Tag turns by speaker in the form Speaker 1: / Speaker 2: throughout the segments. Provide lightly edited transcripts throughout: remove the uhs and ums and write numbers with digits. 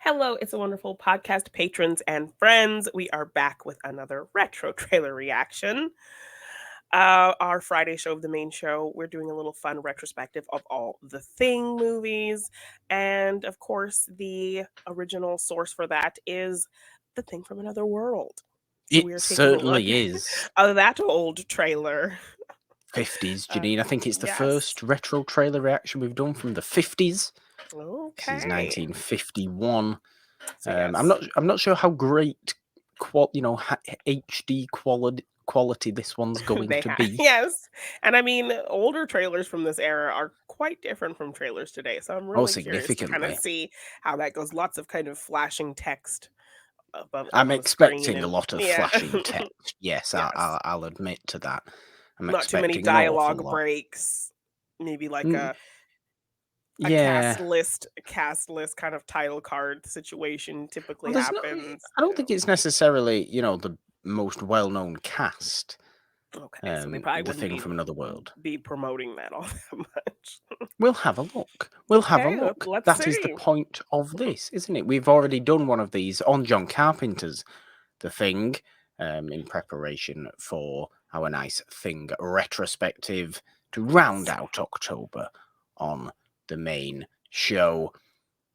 Speaker 1: Hello, it's a wonderful podcast patrons and friends. We are back with another retro trailer reaction. Our Friday show of the main show, we're doing a little fun retrospective of all the Thing movies. And of course, the original source for that is The Thing from Another World. So
Speaker 2: It
Speaker 1: we are taking a look
Speaker 2: certainly is.
Speaker 1: at that old trailer.
Speaker 2: 50s,
Speaker 1: Uh,
Speaker 2: Jeannine. I think it's the
Speaker 1: yes.
Speaker 2: first retro trailer reaction we've done from the 50s. This is
Speaker 1: Okay.
Speaker 2: 1951.
Speaker 1: So
Speaker 2: I'm
Speaker 1: yes.
Speaker 2: not sure how great HD quality this one's going
Speaker 1: They
Speaker 2: to
Speaker 1: have,
Speaker 2: be.
Speaker 1: yes. And I mean, older trailers from this era are quite different from trailers today. So I'm
Speaker 2: Oh,
Speaker 1: really curious to kind of
Speaker 2: significantly.
Speaker 1: see how that goes. Lots of kind of flashing text above
Speaker 2: I'm
Speaker 1: on the screen,
Speaker 2: expecting a
Speaker 1: and
Speaker 2: lot of
Speaker 1: yeah.
Speaker 2: flashing text. Yes,
Speaker 1: Yes.
Speaker 2: I'll admit to that. I'm
Speaker 1: Not too many
Speaker 2: expecting an awful
Speaker 1: dialogue
Speaker 2: lot.
Speaker 1: breaks. Maybe like
Speaker 2: Mm,
Speaker 1: a
Speaker 2: yeah.
Speaker 1: cast list kind of title card situation typically
Speaker 2: Well, there's no.
Speaker 1: happens,
Speaker 2: I don't think it's necessarily, the most well-known cast.
Speaker 1: Okay, so they probably
Speaker 2: The
Speaker 1: wouldn't
Speaker 2: Thing from Another World.
Speaker 1: be promoting that all that much.
Speaker 2: We'll have a look. We'll have a
Speaker 1: Okay,
Speaker 2: look.
Speaker 1: let's
Speaker 2: That is the
Speaker 1: see.
Speaker 2: point of this, isn't it? We've already done one of these on John Carpenter's The Thing, in preparation for our nice Thing retrospective to round
Speaker 1: Yes.
Speaker 2: out October on the main show.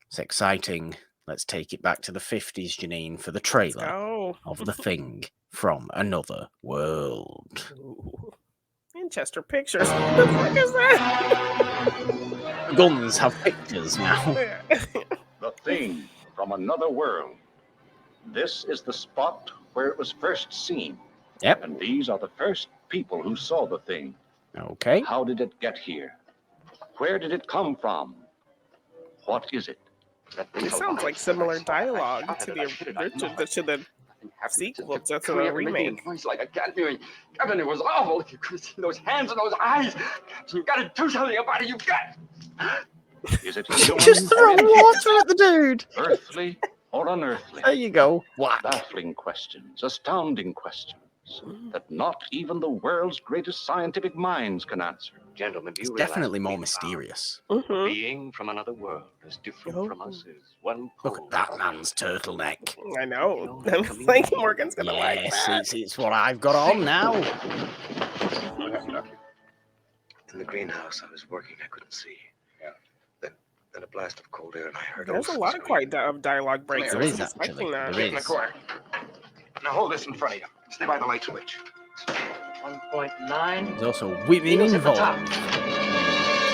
Speaker 2: It's exciting. Let's take it back to the 50s, Jeannine, for the
Speaker 1: Let's
Speaker 2: trailer
Speaker 1: go.
Speaker 2: of The Thing from Another World.
Speaker 1: Ooh, Manchester Pictures. What the fuck is that?
Speaker 2: Guns have pictures now.
Speaker 3: The Thing from Another World. This is the spot where it was first seen.
Speaker 2: Yep.
Speaker 3: And these are the first people who saw the Thing.
Speaker 2: Okay.
Speaker 3: How did it get here? Where did it come from? What is it?
Speaker 1: It sounds like similar dialogue to the sequel, to the remake.
Speaker 4: Voice like a cat mewing. Kevin, it was awful. You could see those hands and those eyes. You got to do something about it. You got.
Speaker 3: Is it human
Speaker 2: Just throw
Speaker 3: or
Speaker 2: water at the dude.
Speaker 3: earthly or unearthly?
Speaker 2: There you go. Whack.
Speaker 3: Baffling questions, astounding questions that not even the world's greatest scientific minds can answer.
Speaker 4: Gentlemen, do
Speaker 2: It's
Speaker 4: you realize
Speaker 2: definitely more
Speaker 4: we found
Speaker 2: mysterious.
Speaker 4: a
Speaker 1: Mm-hmm.
Speaker 4: being from another world, as different from us as one pole.
Speaker 2: Look at that man's turtleneck.
Speaker 1: I know. I was like, Morgan's gonna like
Speaker 2: Yes,
Speaker 1: that.
Speaker 2: it's what I've got on now.
Speaker 4: What happened, Doctor? In the greenhouse, I was working. I couldn't see. Yeah. Then a blast of cold air, and I heard.
Speaker 1: There's a lot of quite dialogue breaks.
Speaker 2: There
Speaker 1: I
Speaker 2: is
Speaker 1: wasn't expecting
Speaker 2: actually.
Speaker 1: that.
Speaker 2: There
Speaker 4: In the
Speaker 2: is.
Speaker 4: corner. Now hold this in front of you. Stay by the light switch.
Speaker 5: 1.9.
Speaker 2: There's also women
Speaker 5: Needles at the top.
Speaker 2: involved.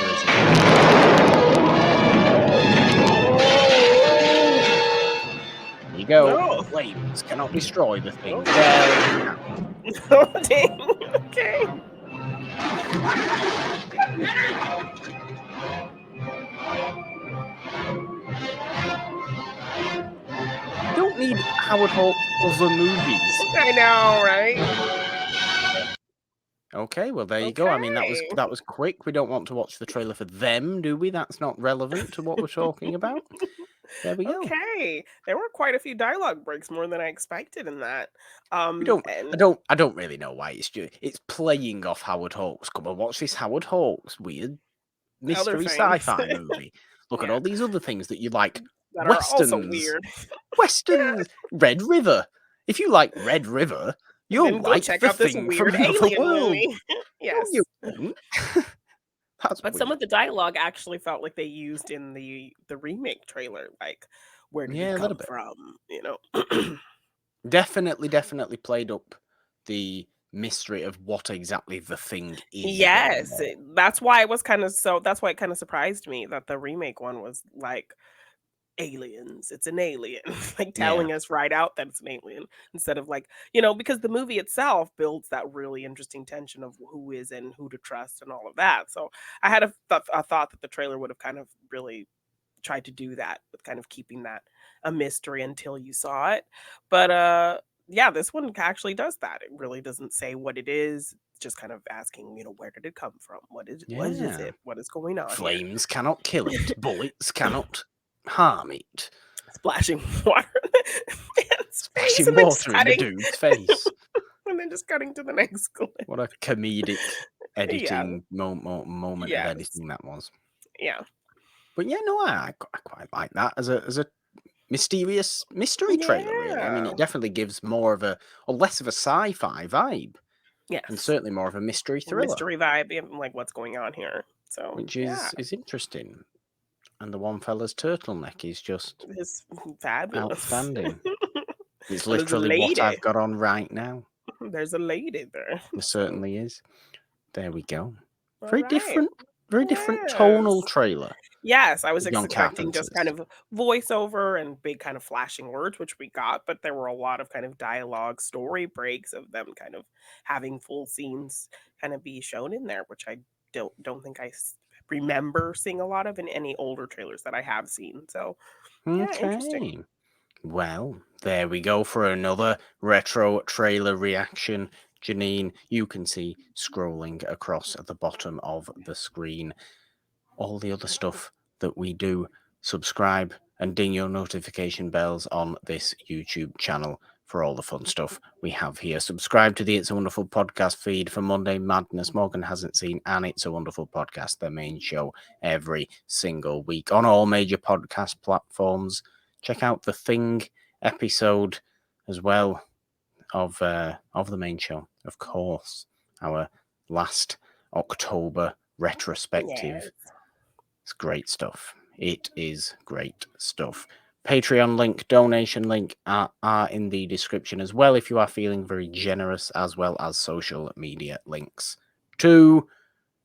Speaker 2: There you go.
Speaker 1: No.
Speaker 2: Flames cannot destroy the Thing.
Speaker 1: Oh.
Speaker 2: Well,
Speaker 1: Oh, dang. Okay.
Speaker 2: you don't need Howard Hawks other movies.
Speaker 1: I know, right?
Speaker 2: Okay, well there you go. I mean,
Speaker 1: Okay.
Speaker 2: that was quick. We don't want to watch the trailer for them, do we? That's not relevant to what we're talking about. There we go.
Speaker 1: Okay. There were quite a few dialogue breaks, more than I expected in that.
Speaker 2: We don't.
Speaker 1: And
Speaker 2: I don't really know why it's playing off Howard Hawks. Come on, watch this Howard Hawks weird mystery
Speaker 1: things.
Speaker 2: sci-fi movie. Look at
Speaker 1: Yeah.
Speaker 2: all these other things that you like.
Speaker 1: that are also
Speaker 2: Westerns.
Speaker 1: weird.
Speaker 2: Westerns. Red River. If you like Red River, you'll
Speaker 1: Then go
Speaker 2: like
Speaker 1: check
Speaker 2: The
Speaker 1: out this
Speaker 2: Thing
Speaker 1: weird
Speaker 2: from Another
Speaker 1: alien
Speaker 2: World.
Speaker 1: movie.
Speaker 2: No,
Speaker 1: Yes.
Speaker 2: you won't. That's
Speaker 1: But
Speaker 2: weird.
Speaker 1: some of the dialogue actually felt like they used in the remake trailer, like where did
Speaker 2: Yeah,
Speaker 1: it
Speaker 2: a little
Speaker 1: come
Speaker 2: bit.
Speaker 1: from? You know.
Speaker 2: Definitely played up the mystery of what exactly the Thing is.
Speaker 1: Yes, that's why it was that's why it kind of surprised me that the remake one was like aliens. It's an alien, like telling us right out that it's an alien instead of like, because the movie itself builds that really interesting tension of who is and who to trust and all of that. So I had a thought that the trailer would have kind of really tried to do that with kind of keeping that a mystery until you saw it. But yeah, this one actually does that. It really doesn't say what it is, just kind of asking, where did it come from? What is
Speaker 2: Yeah.
Speaker 1: it? What is going on? Here?
Speaker 2: Flames cannot kill it. Bullets cannot harm it.
Speaker 1: Splashing water in the man's face
Speaker 2: Splashing
Speaker 1: and then
Speaker 2: water in the dude's face.
Speaker 1: and then just cutting to the next clip.
Speaker 2: What a comedic editing
Speaker 1: Yeah.
Speaker 2: moment
Speaker 1: Yes.
Speaker 2: of editing that was.
Speaker 1: Yeah.
Speaker 2: But yeah, no, I quite like that as a mysterious mystery trailer, really. I mean,
Speaker 1: Yeah.
Speaker 2: it definitely gives more of a, or less of a sci-fi vibe, and
Speaker 1: Yes.
Speaker 2: certainly more of a mystery thriller,
Speaker 1: Mystery vibe, yeah, like what's going on here. So
Speaker 2: which
Speaker 1: yeah,
Speaker 2: is interesting. And the one fella's turtleneck is just
Speaker 1: it's fabulous.
Speaker 2: outstanding. It's
Speaker 1: And there's a
Speaker 2: literally what
Speaker 1: lady.
Speaker 2: I've got on right now.
Speaker 1: There's a lady there.
Speaker 2: There certainly is. There we go.
Speaker 1: All
Speaker 2: Very
Speaker 1: right.
Speaker 2: different tonal
Speaker 1: Yes.
Speaker 2: trailer.
Speaker 1: Yes, I was
Speaker 2: John
Speaker 1: expecting just kind
Speaker 2: Carpenter's.
Speaker 1: of voiceover and big kind of flashing words, which we got, but there were a lot of kind of dialogue story breaks of them kind of having full scenes kind of be shown in there, which I don't think remember seeing a lot of in any older trailers that I have seen. So yeah, interesting.
Speaker 2: Okay. Well, there we go for another retro trailer reaction. Jeannine, you can see scrolling across at the bottom of the screen all the other stuff that we do. Subscribe and ding your notification bells on this YouTube channel for all the fun stuff we have here. Subscribe to the It's a Wonderful Podcast feed for Monday Madness Morgan hasn't seen, and It's a Wonderful Podcast, the main show, every single week on all major podcast platforms. Check out the Thing episode as well of the main show, of course. Our last October retrospective.
Speaker 1: Yes.
Speaker 2: It's great stuff. It is great stuff. Patreon link, donation link are in the description as well if you are feeling very generous, as well as social media links. To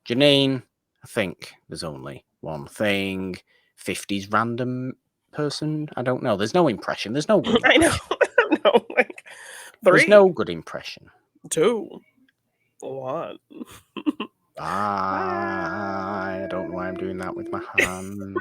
Speaker 2: Jeannine, I think there's only one thing. 50s random person? I don't know. There's no impression. There's no good
Speaker 1: I know.
Speaker 2: impression.
Speaker 1: No, like
Speaker 2: There's
Speaker 1: 3,
Speaker 2: no good impression.
Speaker 1: 2, 1.
Speaker 2: Bye. I don't know why I'm doing that with my hand.